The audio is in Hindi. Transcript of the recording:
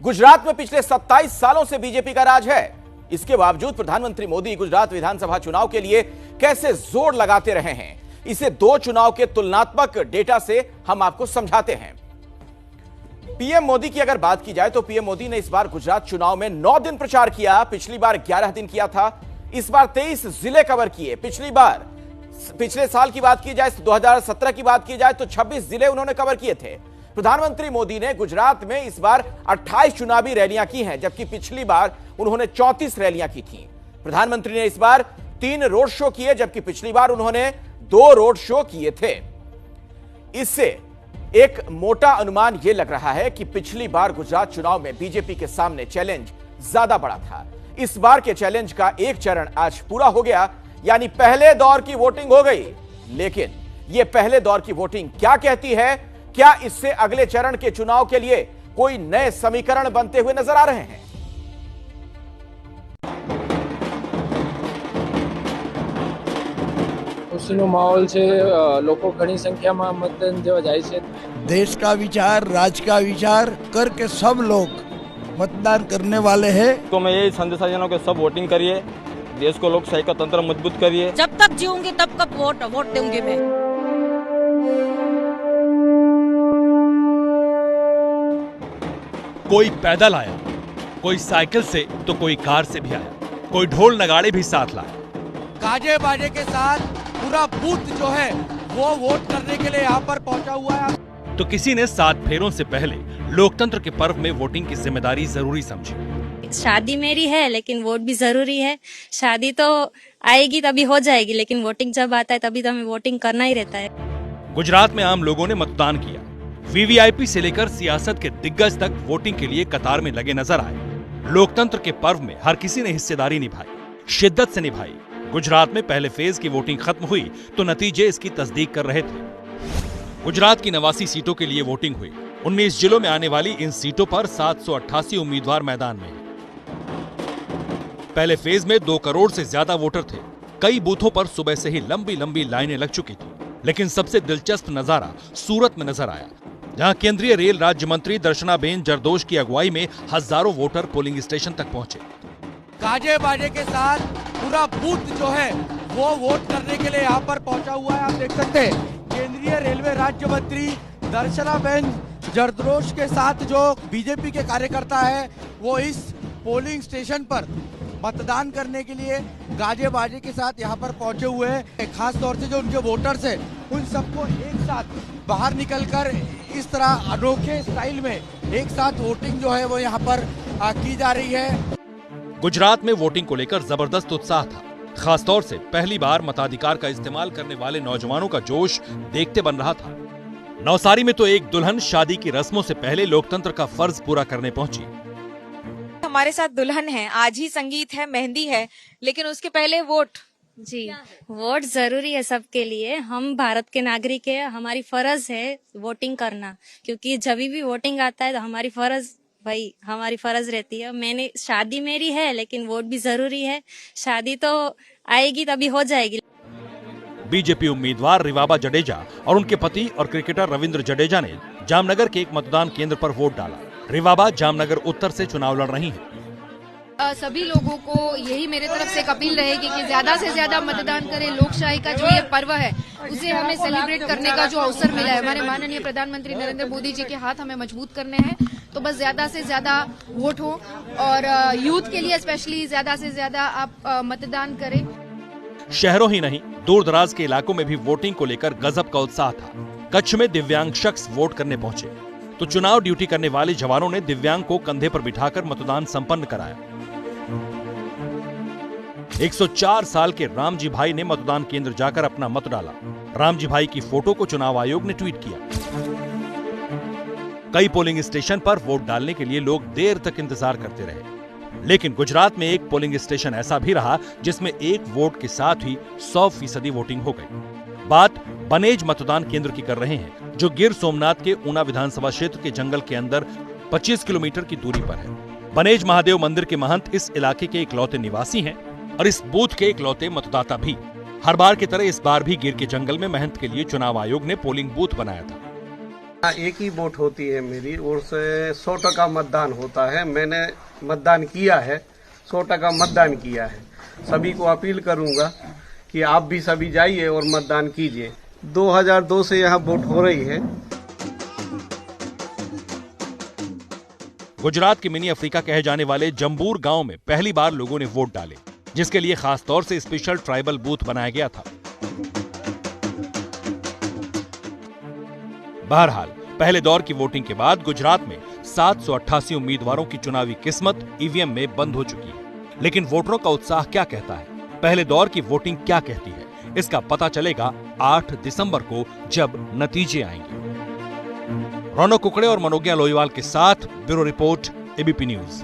गुजरात में पिछले 27 सालों से बीजेपी का राज है। इसके बावजूद प्रधानमंत्री मोदी गुजरात विधानसभा चुनाव के लिए कैसे जोर लगाते रहे हैं, इसे दो चुनाव के तुलनात्मक डेटा से हम आपको समझाते हैं। पीएम मोदी की अगर बात की जाए तो पीएम मोदी ने इस बार गुजरात चुनाव में 9 दिन प्रचार किया। पिछली बार 11 दिन किया था। इस बार 23 जिले कवर किए। पिछले साल की बात की जाए, 2017 की बात की जाए तो 26 जिले उन्होंने कवर किए थे। प्रधानमंत्री मोदी ने गुजरात में इस बार 28 चुनावी रैलियां की हैं, जबकि पिछली बार उन्होंने 34 रैलियां की थी। प्रधानमंत्री ने इस बार 3 रोड शो किए, जबकि पिछली बार उन्होंने 2 रोड शो किए थे। इससे एक मोटा अनुमान यह लग रहा है कि पिछली बार गुजरात चुनाव में बीजेपी के सामने चैलेंज ज्यादा बड़ा था। इस बार के चैलेंज का एक चरण आज पूरा हो गया, यानी पहले दौर की वोटिंग हो गई। लेकिन यह पहले दौर की वोटिंग क्या कहती है? क्या इससे अगले चरण के चुनाव के लिए कोई नए समीकरण बनते हुए नजर आ रहे हैं? खुशीનો માહોલ છે, લોકો ઘણી સંખ્યામાં મતદાન જવા જાય છે। देश का विचार, राज्य का विचार करके सब लोग मतदान करने वाले हैं। तो मैं यही संदेशा देना कि सब वोटिंग करिए, देश को लोकशाही का तंत्र मजबूत करिए। जब तक जीऊंगी तब तक वोट दूंगी मैं। कोई पैदल आया, कोई साइकिल से तो कोई कार से भी आया, कोई ढोल नगाड़े भी साथ लाया। गाजे बाजे के साथ पूरा बूथ जो है वो वोट करने के लिए यहाँ पर पहुँचा हुआ है। तो किसी ने 7 फेरों से पहले लोकतंत्र के पर्व में वोटिंग की जिम्मेदारी जरूरी समझी। शादी मेरी है लेकिन वोट भी जरूरी है। शादी तो आएगी तभी हो जाएगी, लेकिन वोटिंग जब आता है तभी तो हमें वोटिंग करना ही रहता है। गुजरात में आम लोगों ने मतदान किया। वीवीआईपी से लेकर सियासत के दिग्गज तक वोटिंग के लिए कतार में लगे नजर आए। लोकतंत्र के पर्व में हर किसी ने हिस्सेदारी निभाई, शिद्दत से निभाई। गुजरात में पहले फेज की वोटिंग खत्म हुई तो नतीजे इसकी तस्दीक कर रहे थे। गुजरात की 89 सीटों के लिए वोटिंग हुई। 19 जिलों में आने वाली इन सीटों पर 788 उम्मीदवार मैदान में हैं। पहले फेज में 2 करोड़ से ज्यादा वोटर थे। कई बूथों पर सुबह से ही लंबी लंबी लाइनें लग चुकी थी। लेकिन सबसे दिलचस्प नजारा सूरत में नजर आया, जहां केंद्रीय रेल राज्य मंत्री दर्शनाबेन जरदोश की अगुवाई में हजारों वोटर पोलिंग स्टेशन तक पहुंचे। गाजे बाजे के साथ पूरा बूथ जो है वो वोट करने के लिए यहाँ पर पहुँचा हुआ है। आप देख सकते हैं केंद्रीय रेलवे राज्य मंत्री दर्शनाबेन जरदोश के साथ जो बीजेपी के कार्यकर्ता है वो इस पोलिंग स्टेशन पर मतदान करने के लिए गाजे बाजे के साथ यहाँ पर पहुंचे हुए हैं। खास तौर से जो उनके वोटर्स हैं उन सबको एक साथ बाहर निकलकर इस तरह अनोखे स्टाइल में एक साथ वोटिंग जो है वो यहाँ पर की जा रही है। गुजरात में वोटिंग को लेकर जबरदस्त उत्साह था। खासतौर से पहली बार मताधिकार का इस्तेमाल करने वाले नौजवानों का जोश देखते बन रहा था। नवसारी में तो एक दुल्हन शादी की रस्मों से पहले लोकतंत्र का फर्ज पूरा करने पहुंची। हमारे साथ दुल्हन है, आज ही संगीत है, मेहंदी है, लेकिन उसके पहले वोट। जी, वोट जरूरी है सबके लिए। हम भारत के नागरिक है, हमारी फर्ज है वोटिंग करना, क्योंकि जब भी वोटिंग आता है तो हमारी फर्ज रहती है। मैंने शादी मेरी है लेकिन वोट भी जरूरी है। शादी तो आएगी तभी हो जाएगी। बीजेपी उम्मीदवार रिवाबा जडेजा और उनके पति और क्रिकेटर रविंद्र जडेजा ने जामनगर के एक मतदान केंद्र पर वोट डाला। रिवाबा जामनगर उत्तर से चुनाव लड़ रही हैं। सभी लोगों को यही मेरे तरफ से अपील रहेगी कि ज्यादा से ज्यादा मतदान करें। लोकशाही का जो ये पर्व है उसे हमें सेलिब्रेट करने का जो अवसर मिला है, हमारे माननीय प्रधानमंत्री नरेंद्र मोदी जी के हाथ हमें मजबूत करने हैं। तो बस ज्यादा से ज्यादा वोट हो और यूथ के लिए स्पेशली ज्यादा से ज्यादा आप मतदान करें। शहरों ही नहीं, दूर दराज के इलाकों में भी वोटिंग को लेकर गजब का उत्साह था। कच्छ में दिव्यांग शख्स वोट करने पहुंचे तो चुनाव ड्यूटी करने वाले जवानों ने दिव्यांग को कंधे पर बिठाकर मतदान संपन्न कराया। 104 साल के रामजी भाई ने मतदान केंद्र जाकर अपना मत डाला। रामजी भाई की फोटो को चुनाव आयोग ने ट्वीट किया। कई पोलिंग स्टेशन पर वोट डालने के लिए लोग देर तक इंतजार करते रहे। लेकिन गुजरात में एक पोलिंग स्टेशन ऐसा भी रहा जिसमें एक वोट के साथ ही 100% वोटिंग हो गई। बात बनेज मतदान केंद्र की कर रहे हैं, जो गिर सोमनाथ के ऊना विधानसभा क्षेत्र के जंगल के अंदर 25 किलोमीटर की दूरी पर है। बनेज महादेव मंदिर के महंत इस इलाके के इकलौते निवासी हैं और इस बूथ के इकलौते मतदाता भी। हर बार की तरह इस बार भी गिर के जंगल में महंत के लिए चुनाव आयोग ने पोलिंग बूथ बनाया था। एक ही वोट होती है मेरी, और 100% मतदान होता है। मैंने मतदान किया है, 100% मतदान किया है। सभी को अपील करूंगा कि आप भी सभी जाइए और मतदान कीजिए। 2002 से यहाँ वोट हो रही है। गुजरात के मिनी अफ्रीका कहे जाने वाले जम्बूर गांव में पहली बार लोगों ने वोट डाले, जिसके लिए खास तौर से स्पेशल ट्राइबल बूथ बनाया गया था। बहरहाल पहले दौर की वोटिंग के बाद गुजरात में 788 उम्मीदवारों की चुनावी किस्मत ईवीएम में बंद हो चुकी है। लेकिन वोटरों का उत्साह क्या कहता है, पहले दौर की वोटिंग क्या कहती है, इसका पता चलेगा 8 दिसंबर को जब नतीजे आएंगे। रौनक कुकड़े और मनोज्ञा लोईवाल के साथ ब्यूरो रिपोर्ट, एबीपी न्यूज।